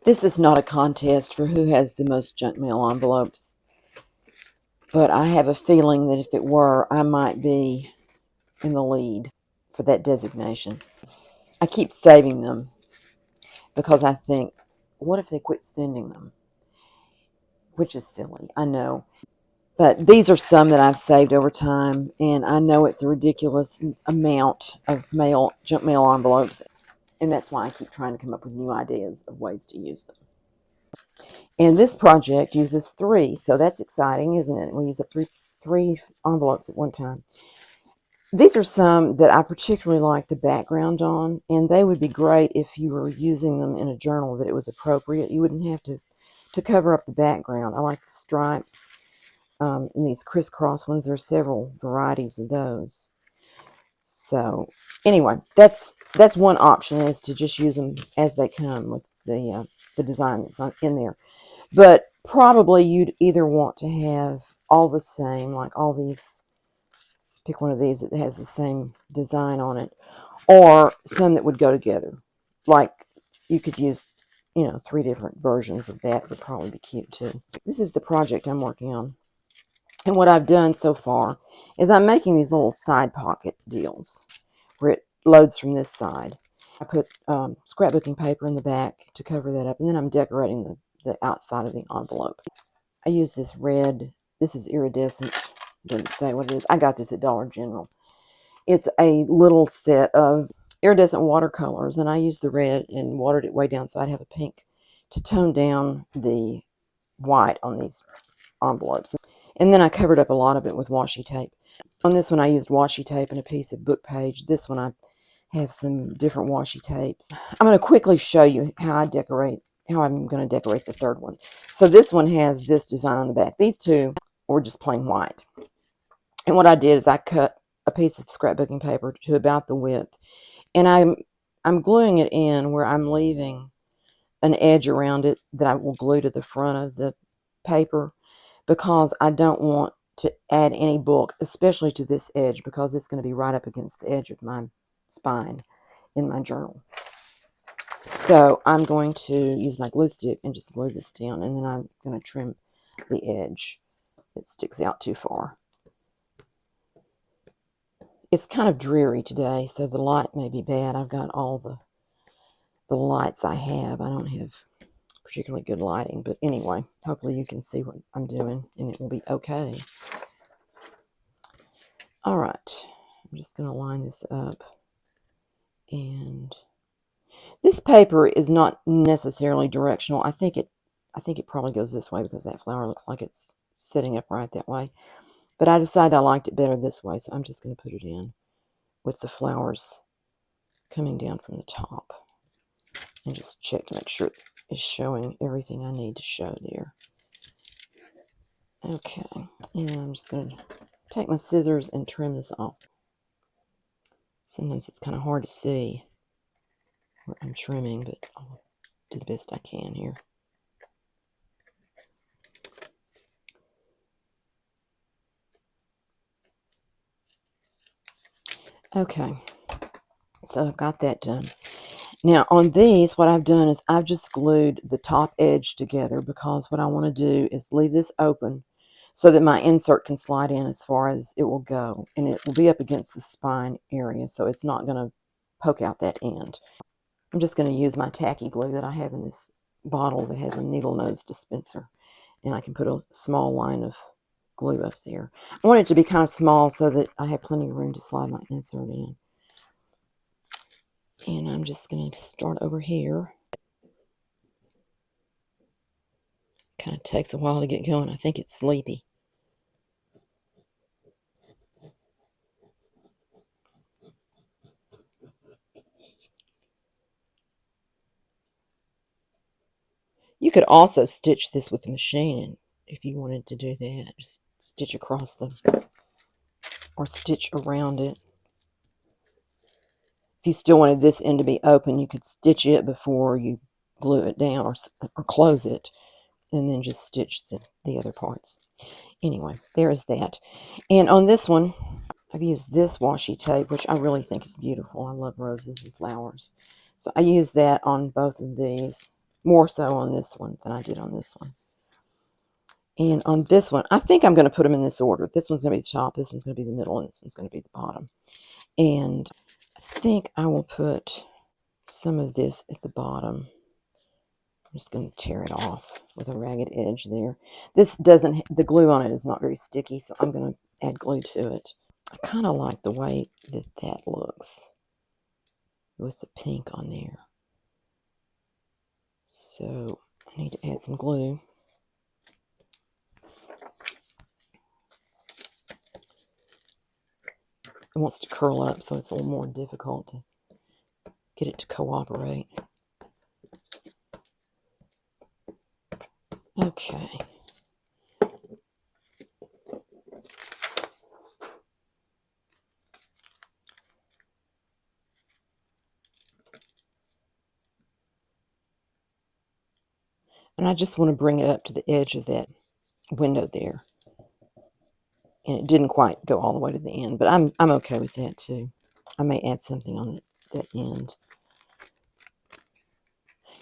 This is not a contest for who has the most junk mail envelopes, but I have a feeling that if it were, I might be in the lead for that designation. I keep saving them because I think, what if they quit sending them? Which is silly, I know. But these are some that I've saved over time, and I know it's a ridiculous amount of mail, junk mail envelopes, and that's why I keep trying to come up with new ideas of ways to use them. And this project uses 3, so that's exciting, isn't it? We use up three envelopes at one time. These are some that I particularly like the background on, and they would be great if you were using them in a journal that it was appropriate. You wouldn't have to cover up the background. I like the stripes and these crisscross ones. There are several varieties of those. So anyway, that's one option, is to just use them as they come with the design that's in there. But probably you'd either want to have all the same, like all these, pick one of these that has the same design on it, or some that would go together. Like you could use, 3 different versions of that would probably be cute too. This is the project I'm working on. And what I've done so far is I'm making these little side pocket deals where it loads from this side. I put scrapbooking paper in the back to cover that up, and then I'm decorating the outside of the envelope. I use this red, this is iridescent, doesn't say what it is. I got this at Dollar General. It's a little set of iridescent watercolors, and I used the red and watered it way down so I'd have a pink to tone down the white on these envelopes. And then I covered up a lot of it with washi tape. On this one I used washi tape and a piece of book page. This one I have some different washi tapes. I'm going to quickly show you how I'm going to decorate the third one. So this one has this design on the back. These two were just plain white. And what I did is I cut a piece of scrapbooking paper to about the width, and I'm gluing it in where I'm leaving an edge around it that I will glue to the front of the paper, because I don't want to add any bulk, especially to this edge, because it's going to be right up against the edge of my spine in my journal. So I'm going to use my glue stick and just glue this down, and then I'm going to trim the edge that sticks out too far. It's kind of dreary today, so the light may be bad. I've got all the lights I have. I don't have particularly good lighting, but anyway, hopefully you can see what I'm doing and it will be okay. All right, I'm just going to line this up. And this paper is not necessarily directional. I think it probably goes this way because that flower looks like it's sitting upright that way. But I decided I liked it better this way, so I'm just going to put it in with the flowers coming down from the top. And just check to make sure it's showing everything I need to show there. Okay, and I'm just going to take my scissors and trim this off. Sometimes it's kind of hard to see where I'm trimming, but I'll do the best I can here. Okay, so I've got that done. Now on these, what I've done is I've just glued the top edge together, because what I want to do is leave this open so that my insert can slide in as far as it will go, and it will be up against the spine area, so it's not going to poke out that end. I'm just going to use my tacky glue that I have in this bottle that has a needle nose dispenser, and I can put a small line of glue up there. I want it to be kind of small so that I have plenty of room to slide my insert in. And I'm just going to start over here. Kind of takes a while to get going. I think it's sleepy. You could also stitch this with the machine if you wanted to do that. Just stitch across them or stitch around it. If you still wanted this end to be open, you could stitch it before you glue it down, or close it, and then just stitch the other parts. Anyway, there is that. And on this one, I've used this washi tape, which I really think is beautiful. I love roses and flowers. So I use that on both of these. more so on this one than I did on this one. And on this one, I think I'm going to put them in this order. This one's going to be the top, this one's going to be the middle, and this one's going to be the bottom. And I think I will put some of this at the bottom. I'm just going to tear it off with a ragged edge there. This doesn't, the glue on it is not very sticky, so I'm going to add glue to it. I kind of like the way that that looks with the pink on there. So I need to add some glue. It wants to curl up, so it's a little more difficult to get it to cooperate. Okay. And I just want to bring it up to the edge of that window there. And it didn't quite go all the way to the end, but I'm okay with that too. I may add something on that end.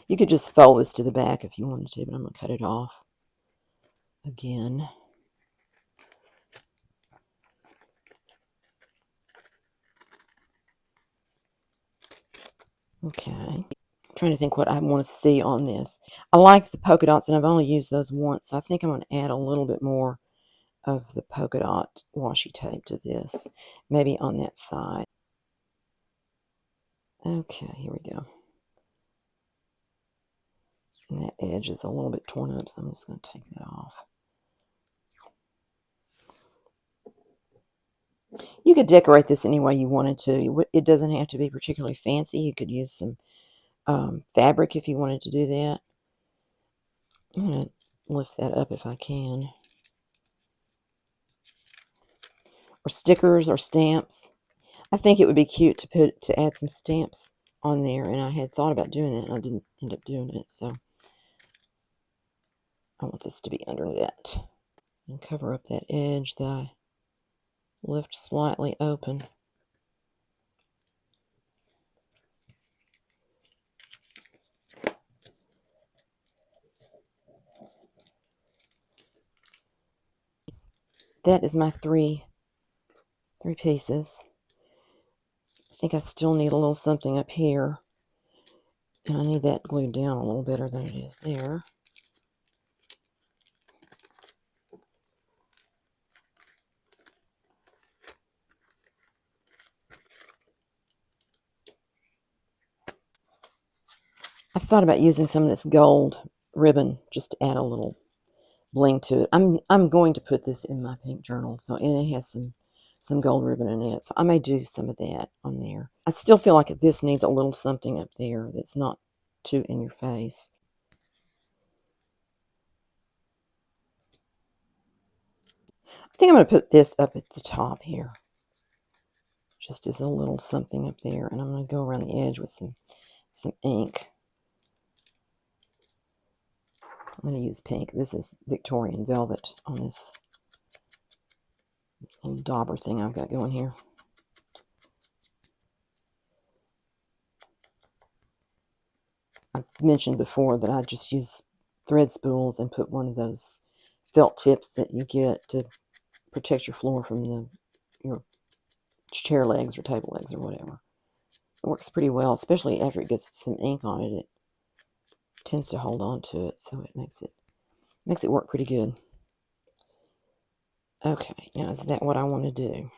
You could just fold this to the back if you wanted to, but I'm going to cut it off again. Okay. I'm trying to think what I want to see on this. I like the polka dots, and I've only used those once, so I think I'm going to add a little bit more of the polka dot washi tape to this, maybe on that side. Okay, here we go. And that edge is a little bit torn up, so I'm just going to take that off. You could decorate this any way you wanted to. It doesn't have to be particularly fancy. You could use some fabric if you wanted to do that. I'm going to lift that up if I can. Or stickers or stamps. I think it would be cute to add some stamps on there, and I had thought about doing that, and I didn't end up doing it, so I want this to be under that. And cover up that edge that I left slightly open. That is my three pieces. I think I still need a little something up here, and I need that glued down a little better than it is there. I thought about using some of this gold ribbon just to add a little bling to it. I'm going to put this in my pink journal, so, and it has some gold ribbon in it, so I may do some of that on there. I still feel like this needs a little something up there that's not too in your face. I think I'm going to put this up at the top here, just as a little something up there, and I'm going to go around the edge with some ink. I'm going to use pink. This is Victorian velvet on this little dauber thing I've got going here. I've mentioned before that I just use thread spools and put one of those felt tips that you get to protect your floor from your chair legs or table legs or whatever. It works pretty well, especially after it gets some ink on it. It tends to hold on to it, so it makes it work pretty good. Okay, now is that what I want to do?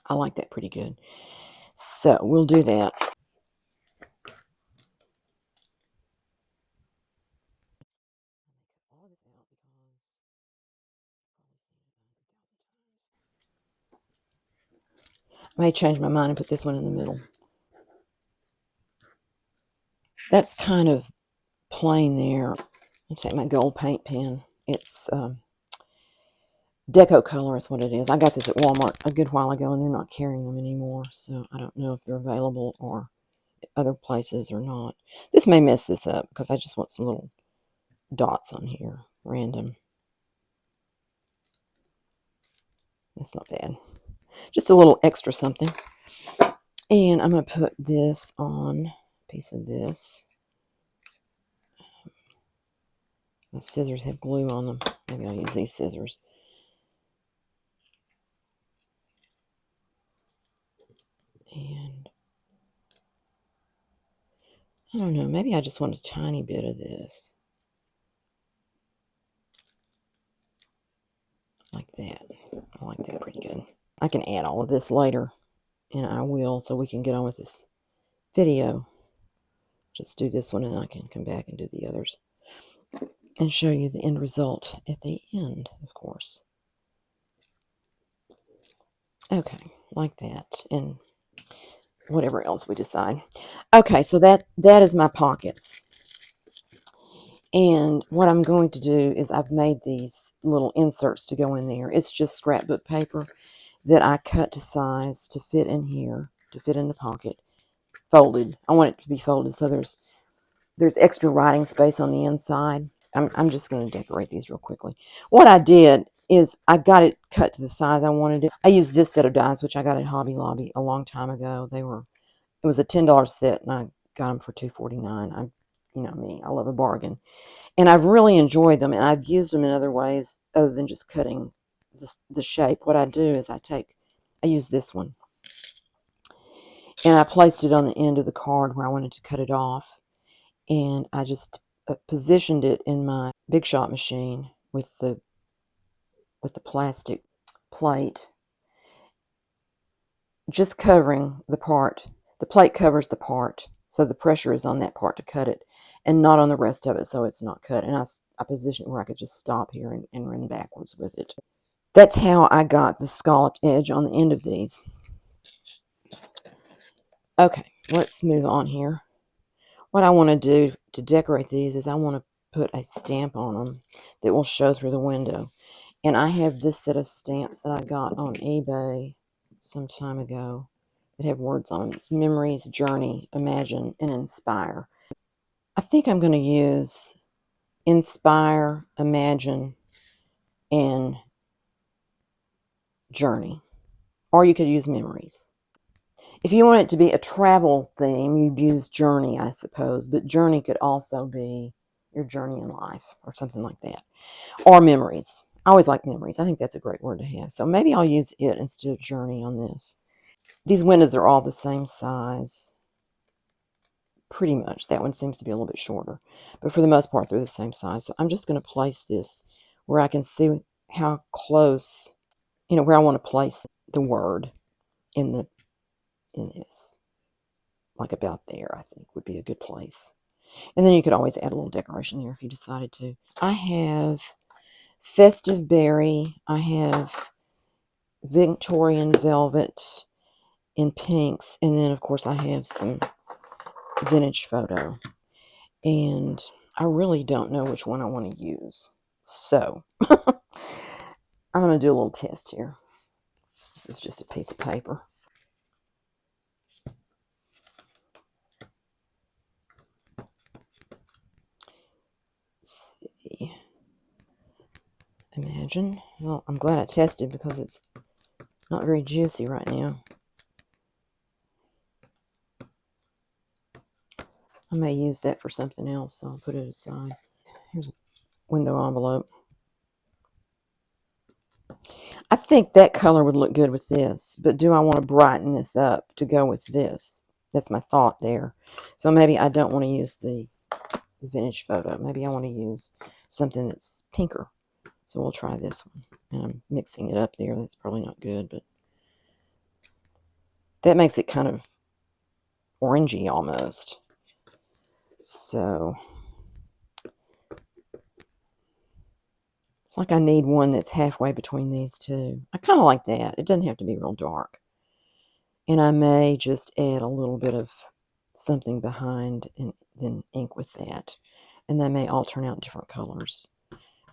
I like that pretty good. So we'll do that. I may change my mind and put this one in the middle. That's kind of plain there. I'll take my gold paint pen. It's Deco Color is what it is. I got this at Walmart a good while ago, and they're not carrying them anymore, so I don't know if they're available or other places or not. This may mess this up because I just want some little dots on here, random. That's not bad. Just a little extra something. And I'm going to put this on, a piece of this. My scissors have glue on them. Maybe I'll use these scissors. And I don't know, maybe I just want a tiny bit of this. Like that. I like that pretty good. I can add all of this later, and I will, so we can get on with this video. Just do this one, and I can come back and do the others and show you the end result at the end, of course. Okay, like that, and whatever else we decide. Okay, so that is my pockets. And what I'm going to do is I've made these little inserts to go in there. It's just scrapbook paper that I cut to size to fit in here, to fit in the pocket. Folded. I want it to be folded so there's extra writing space on the inside. I'm just going to decorate these real quickly. What I did is I got it cut to the size I wanted it. I used this set of dies, which I got at Hobby Lobby a long time ago. It was a $10 set, and I got them for $2.49. You know me, I love a bargain. And I've really enjoyed them, and I've used them in other ways other than just cutting the shape. What I do is I use this one, and I placed it on the end of the card where I wanted to cut it off. And I just positioned it in my Big Shot machine with the plastic plate, just covering the part. The plate covers the part, so the pressure is on that part to cut it, and not on the rest of it, so it's not cut. And I positioned it where I could just stop here and run backwards with it. That's how I got the scalloped edge on the end of these. Okay, let's move on here. What I want to do to decorate these is I want to put a stamp on them that will show through the window. And I have this set of stamps that I got on eBay some time ago that have words on them. It's Memories, Journey, Imagine, and Inspire. I think I'm going to use Inspire, Imagine, and Journey. Or you could use Memories. If you want it to be a travel theme, you'd use Journey, I suppose. But Journey could also be your journey in life or something like that. Or Memories. I always like Memories. I think that's a great word to have. So maybe I'll use it instead of Journey on this. These windows are all the same size. Pretty much. That one seems to be a little bit shorter. But for the most part, they're the same size. So I'm just going to place this where I can see how close, where I want to place the word in this. Like about there, I think, would be a good place. And then you could always add a little decoration there if you decided to. I have Festive Berry. I have Victorian Velvet in pinks. And then, of course, I have some Vintage Photo. And I really don't know which one I want to use. So, I'm going to do a little test here. This is just a piece of paper. Let's see. Imagine. Well, I'm glad I tested because it's not very juicy right now. I may use that for something else, so I'll put it aside. Here's a window envelope. I think that color would look good with this, but do I want to brighten this up to go with this? That's my thought there. So maybe I don't want to use the Vintage Photo. Maybe I want to use something that's pinker. So we'll try this one. And I'm mixing it up there. That's probably not good, but that makes it kind of orangey almost. So it's like I need one that's halfway between these two. I kind of like that. It doesn't have to be real dark. And I may just add a little bit of something behind and then ink with that. And they may all turn out different colors.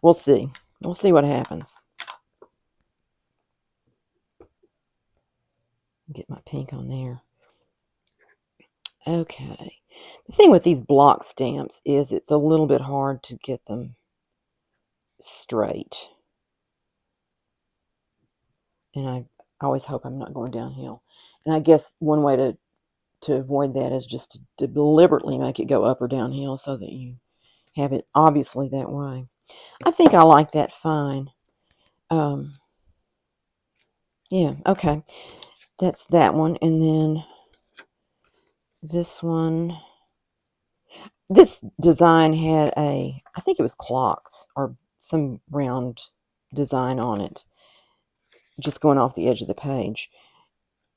We'll see. We'll see what happens. Get my pink on there. Okay. The thing with these block stamps is it's a little bit hard to get them straight. And I always hope I'm not going downhill. And I guess one way to avoid that is just to deliberately make it go up or downhill so that you have it obviously that way. I think I like that fine. Yeah, okay. That's that one. And then this one. This design had I think it was clocks or some round design on it, just going off the edge of the page.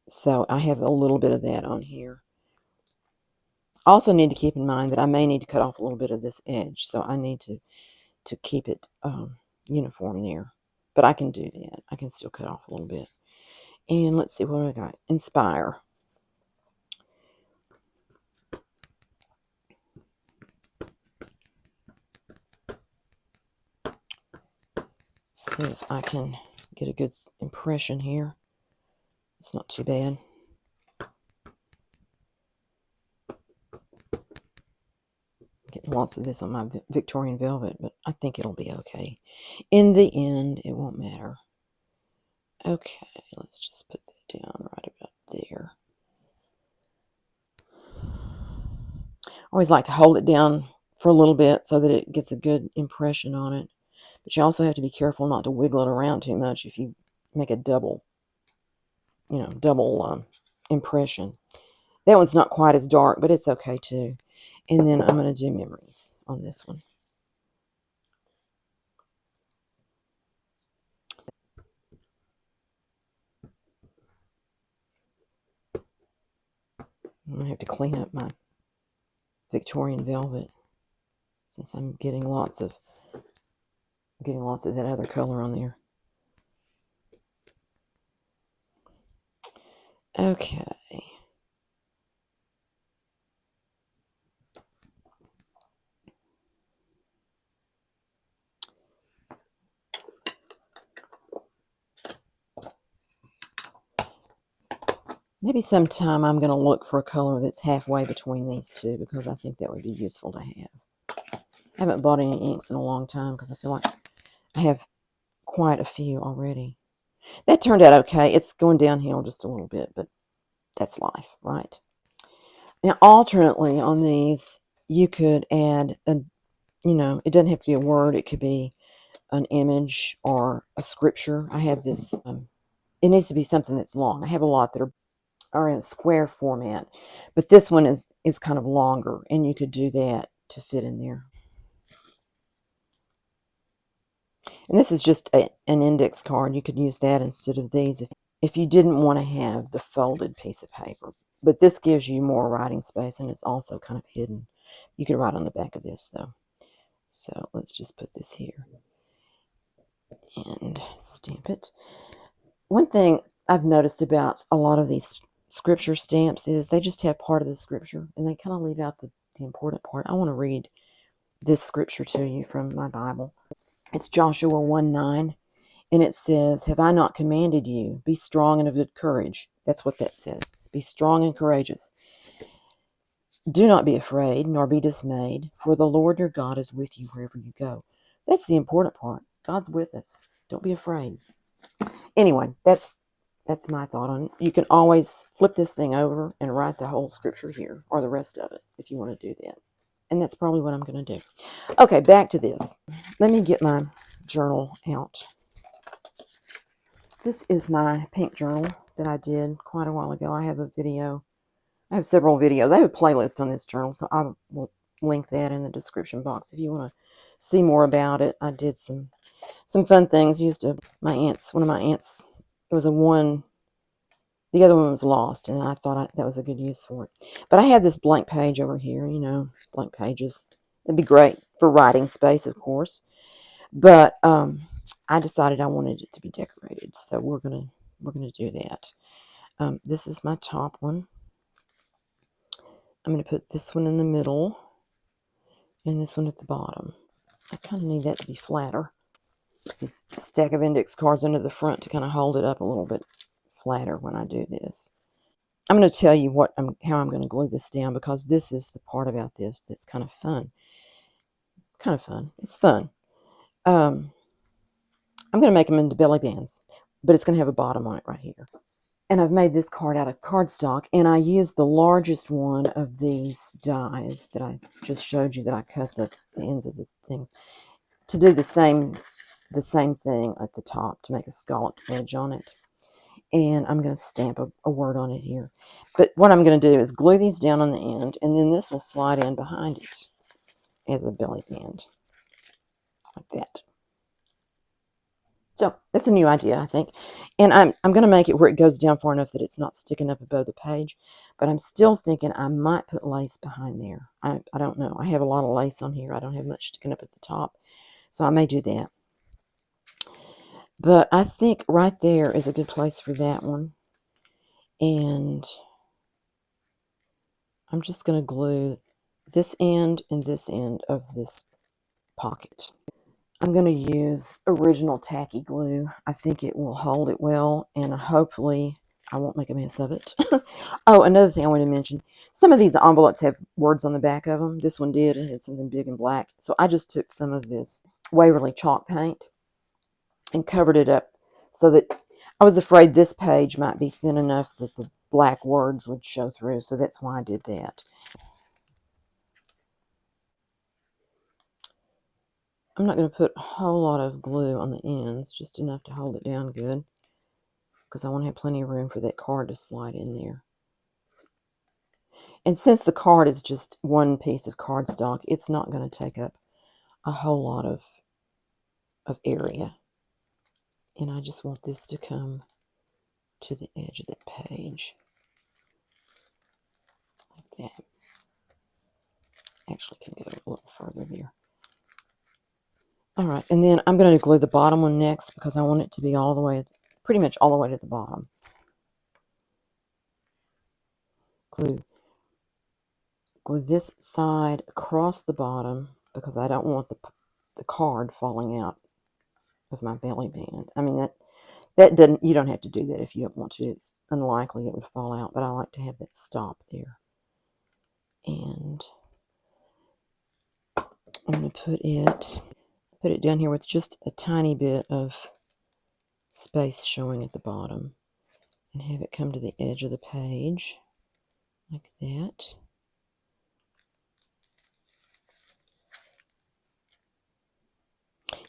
So I have a little bit of that on here. Also need to keep in mind that I may need to cut off a little bit of this edge, so I need to keep it uniform there. But I can do that. I can still cut off a little bit. And let's see what I got. Inspire. See if I can get a good impression here. It's not too bad. Getting lots of this on my Victorian velvet, but I think it'll be okay. In the end, it won't matter. Okay, let's just put that down right about there. I always like to hold it down for a little bit so that it gets a good impression on it. But you also have to be careful not to wiggle it around too much if you make a double impression. That one's not quite as dark, but it's okay too. And then I'm going to do memories on this one. I'm going to have to clean up my Victorian velvet since I'm getting lots of that other color on there. Okay. Maybe sometime I'm going to look for a color that's halfway between these two because I think that would be useful to have. I haven't bought any inks in a long time because I feel like I have quite a few already. That turned out okay. It's going downhill just a little bit, but that's life, right? Now, alternately on these, you could add it doesn't have to be a word. It could be an image or a scripture. I have this. It needs to be something that's long. I have a lot that are in a square format, but this one is kind of longer, and you could do that to fit in there. And this is just an index card. You could use that instead of these if you didn't want to have the folded piece of paper. But this gives you more writing space, and it's also kind of hidden. You can write on the back of this, though. So let's just put this here and stamp it. One thing I've noticed about a lot of these scripture stamps is they just have part of the scripture, and they kind of leave out the important part. I want to read this scripture to you from my Bible. It's Joshua 1:9. And it says, "Have I not commanded you? Be strong and of good courage." That's what that says. Be strong and courageous. Do not be afraid, nor be dismayed, for the Lord your God is with you wherever you go. That's the important part. God's with us. Don't be afraid. Anyway, that's my thought on it. You can always flip this thing over and write the whole scripture here, or the rest of it, if you want to do that. And that's probably what I'm going to do. Okay, back to this. Let me get my journal out. This is my pink journal that I did quite a while ago. I have a video. I have several videos. I have a playlist on this journal, so I will link that in the description box if you want to see more about it. I did some fun things. Used one of my aunts, it was the other one was lost, and I thought that was a good use for it. But I have this blank page over here, blank pages. It'd be great for writing space, of course. But I decided I wanted it to be decorated, so we're gonna do that. This is my top one. I'm gonna put this one in the middle, and this one at the bottom. I kind of need that to be flatter. This stack of index cards under the front to kind of hold it up a little bit flatter when I do this. I'm going to tell you how I'm going to glue this down, because this is the part about this that's kind of fun. It's fun. I'm going to make them into belly bands, but it's going to have a bottom on it right here. And I've made this card out of cardstock, and I used the largest one of these dies that I just showed you that I cut the ends of the things. to do the same thing at the top to make a scalloped edge on it. And I'm going to stamp a word on it here. But what I'm going to do is glue these down on the end, and then this will slide in behind it as a belly band, like that. So that's a new idea, I think. And I'm going to make it where it goes down far enough that it's not sticking up above the page. But I'm still thinking I might put lace behind there. I don't know. I have a lot of lace on here. I don't have much sticking up at the top. So I may do that. But I think right there is a good place for that one. And I'm just going to glue this end and this end of this pocket. I'm going to use original tacky glue. I think it will hold it well, and hopefully I won't make a mess of it. Oh, another thing I want to mention. Some of these envelopes have words on the back of them. This one did. It had something big and black. So I just took some of this Waverly chalk paint and covered it up so that I was afraid this page might be thin enough that the black words would show through. So that's why I did that. I'm not going to put a whole lot of glue on the ends, just enough to hold it down good, because I want to have plenty of room for that card to slide in there. And since the card is just one piece of cardstock, it's not going to take up a whole lot of area. And I just want this to come to the edge of that page, like that. Actually can go a little further there. All right, and then I'm going to glue the bottom one next because I want it to be all the way, pretty much all the way to the bottom. Glue this side across the bottom because I don't want the card falling out of my belly band. I mean, that doesn't, you don't have to do that if you don't want to. It's unlikely it would fall out, but I like to have that stop there. And I'm going to put it down here with just a tiny bit of space showing at the bottom, and have it come to the edge of the page like that.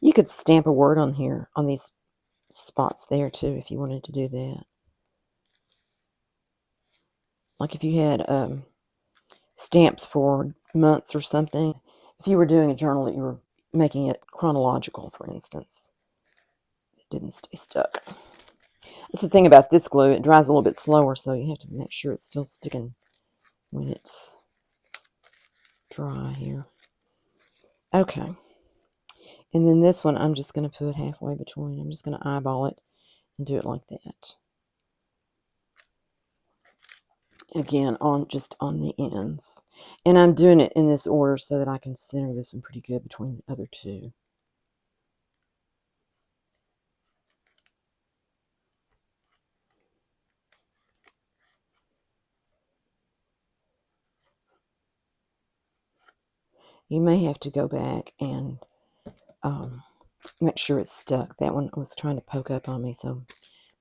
You could stamp a word on here, on these spots there too, if you wanted to do that. Like if you had stamps for months or something. If you were doing a journal that you were making it chronological, for instance, it didn't stay stuck. That's the thing about this glue. It dries a little bit slower, so you have to make sure it's still sticking when it's dry here. Okay. And then this one, I'm just going to put halfway between. I'm just going to eyeball it and do it like that. Again, just on the ends. And I'm doing it in this order so that I can center this one pretty good between the other two. You may have to go back and make sure it's stuck. That one was trying to poke up on me, so I'm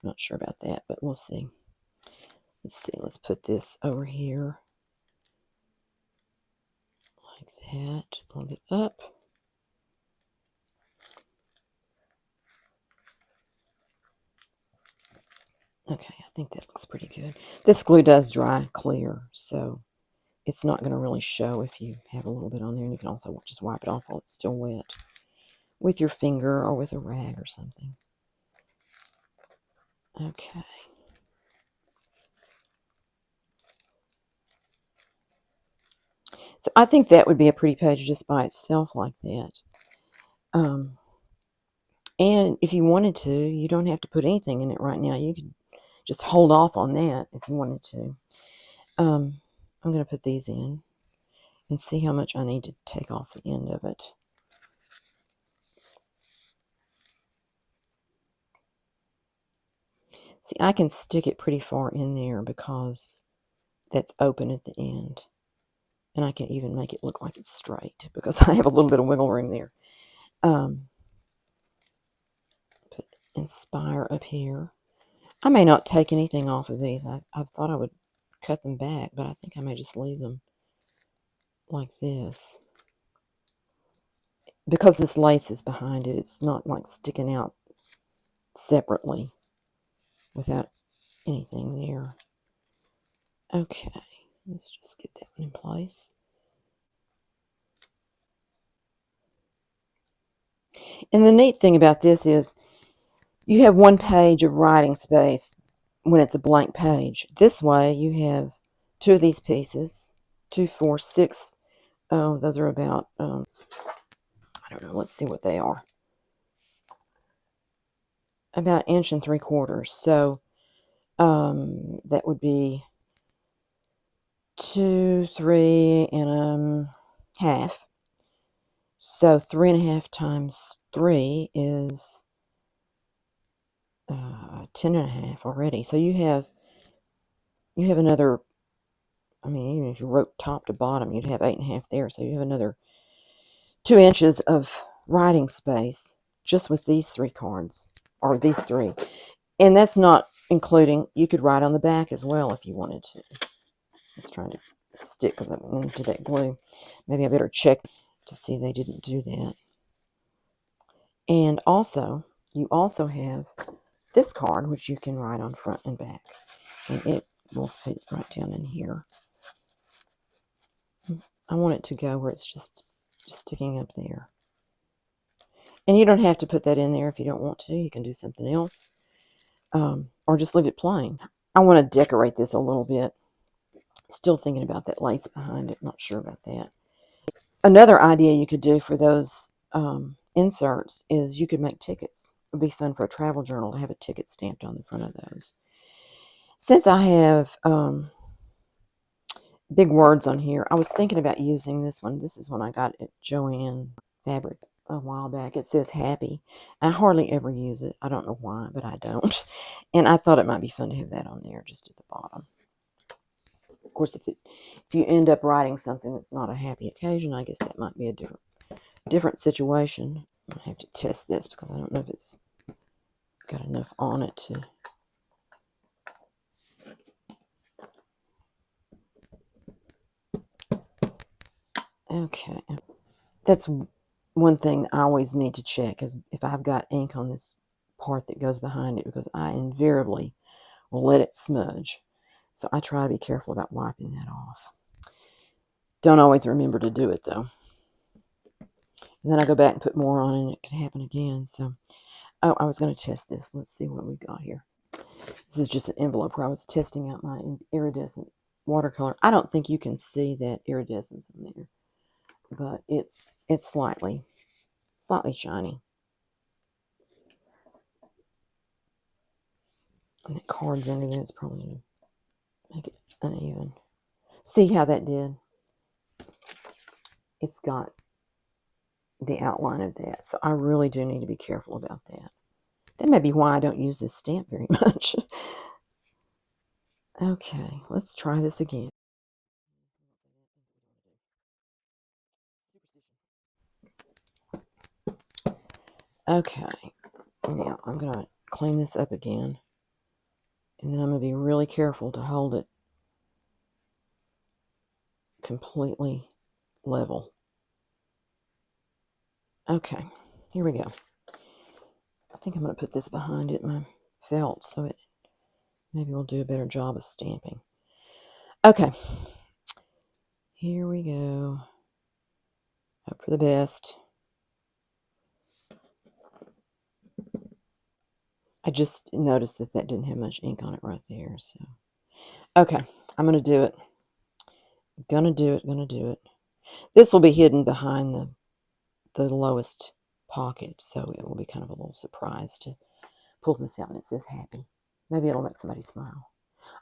not sure about that, but we'll see. Let's see. Let's put this over here like that. A little bit up. Okay, I think that looks pretty good. This glue does dry clear, so it's not going to really show if you have a little bit on there. And you can also just wipe it off while it's still wet with your finger or with a rag or something. Okay. So I think that would be a pretty page just by itself like that. And if you wanted to, you don't have to put anything in it right now. You could just hold off on that if you wanted to. I'm going to put these in and see how much I need to take off the end of it. See, I can stick it pretty far in there because that's open at the end. And I can even make it look like it's straight because I have a little bit of wiggle room there. Put Inspire up here. I may not take anything off of these. I thought I would cut them back, but I think I may just leave them like this. because this lace is behind it, it's not like sticking out separately without anything there. Okay, let's just get that one in place. And the neat thing about this is you have one page of writing space when it's a blank page. This way you have two of these pieces, 2, 4, 6. Oh, those are about, I don't know, let's see what they are. About 1 3/4 inches. So that would be 2, 3 and half. So 3.5 times 3 is 10.5 already. So you have another. I mean, even if you wrote top to bottom, you'd have 8.5 there. So you have another 2 inches of writing space just with these 3 cards, or these 3. And that's not including, you could write on the back as well if you wanted to. It's trying to stick because I went into that glue. Maybe I better check to see they didn't do that. And also, you also have this card, which you can write on front and back. And it will fit right down in here. I want it to go where it's just sticking up there. And you don't have to put that in there if you don't want to. You can do something else. Or just leave it plain. I want to decorate this a little bit. Still thinking about that lace behind it. Not sure about that. Another idea you could do for those inserts is you could make tickets. It would be fun for a travel journal to have a ticket stamped on the front of those. Since I have big words on here, I was thinking about using this one. This is one I got at Joann Fabric a while back. It says happy. I hardly ever use it. I don't know why, but I don't. And I thought it might be fun to have that on there just at the bottom. Of course, if you end up writing something that's not a happy occasion, I guess that might be a different situation. I have to test this because I don't know if it's got enough on it to. Okay. That's one thing I always need to check is if I've got ink on this part that goes behind it, because I invariably will let it smudge. So I try to be careful about wiping that off. Don't always remember to do it though. And then I go back and put more on and it can happen again. So, oh, I was going to test this. Let's see what we got here. This is just an envelope where I was testing out my iridescent watercolor. I don't think you can see that iridescence in there, but it's slightly shiny. And that card's under there. It's probably going to make it uneven. See how that did? It's got the outline of that. So I really do need to be careful about that. That may be why I don't use this stamp very much. Okay, let's try this again. Okay, now I'm going to clean this up again. And then I'm going to be really careful to hold it completely level. Okay, here we go. I think I'm going to put this behind it, my felt, so it maybe will do a better job of stamping. Okay, here we go. Hope for the best. I just noticed that didn't have much ink on it right there. So, okay, I'm going to do it. Gonna do it. This will be hidden behind the lowest pocket, so it will be kind of a little surprise to pull this out and it says happy. Maybe it'll make somebody smile.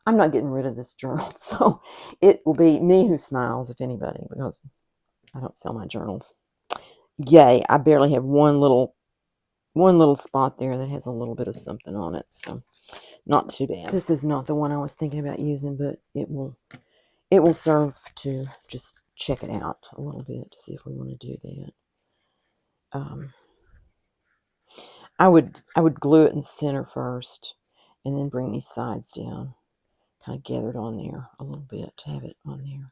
I'm not getting rid of this journal, so it will be me who smiles, if anybody, because I don't sell my journals. Yay, I barely have one little spot there that has a little bit of something on it, so not too bad. This is not the one I was thinking about using, but it will serve to just check it out a little bit to see if we want to do that. I would glue it in the center first and then bring these sides down, kind of gathered on there a little bit to have it on there.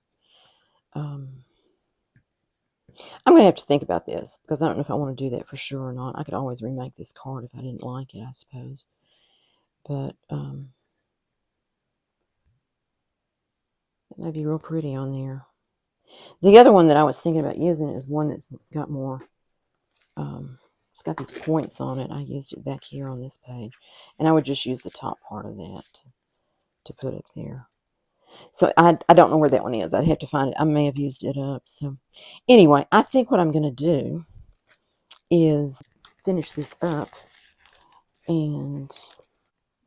I'm going to have to think about this because I don't know if I want to do that for sure or not. I could always remake this card if I didn't like it, I suppose. But it may be real pretty on there. The other one that I was thinking about using is one that's got more, it's got these points on it. I used it back here on this page. And I would just use the top part of that to put up there. So I don't know where that one is. I'd have to find it. I may have used it up. So anyway, I think what I'm going to do is finish this up and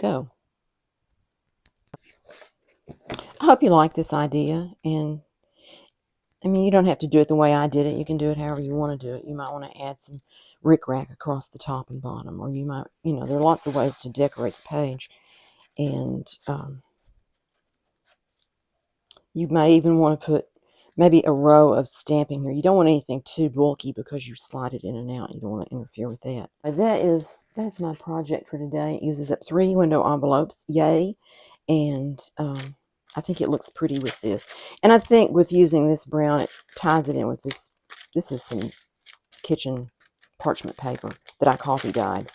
go. I hope you like this idea. And I mean, you don't have to do it the way I did it. You can do it however you want to do it. You might want to add some rickrack across the top and bottom. Or you might, there are lots of ways to decorate the page. And you might even want to put maybe a row of stamping here. You don't want anything too bulky because you slide it in and out. You don't want to interfere with that. That's my project for today. It uses up 3 window envelopes. Yay. And I think it looks pretty with this. And I think with using this brown, it ties it in with this. This is some kitchen parchment paper that I coffee dyed.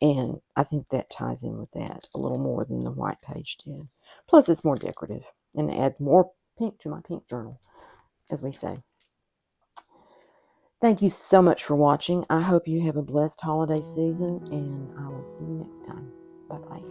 And I think that ties in with that a little more than the white page did. Plus, it's more decorative and it adds more pink to my pink journal, as we say. Thank you so much for watching. I hope you have a blessed holiday season, and I will see you next time. Bye-bye.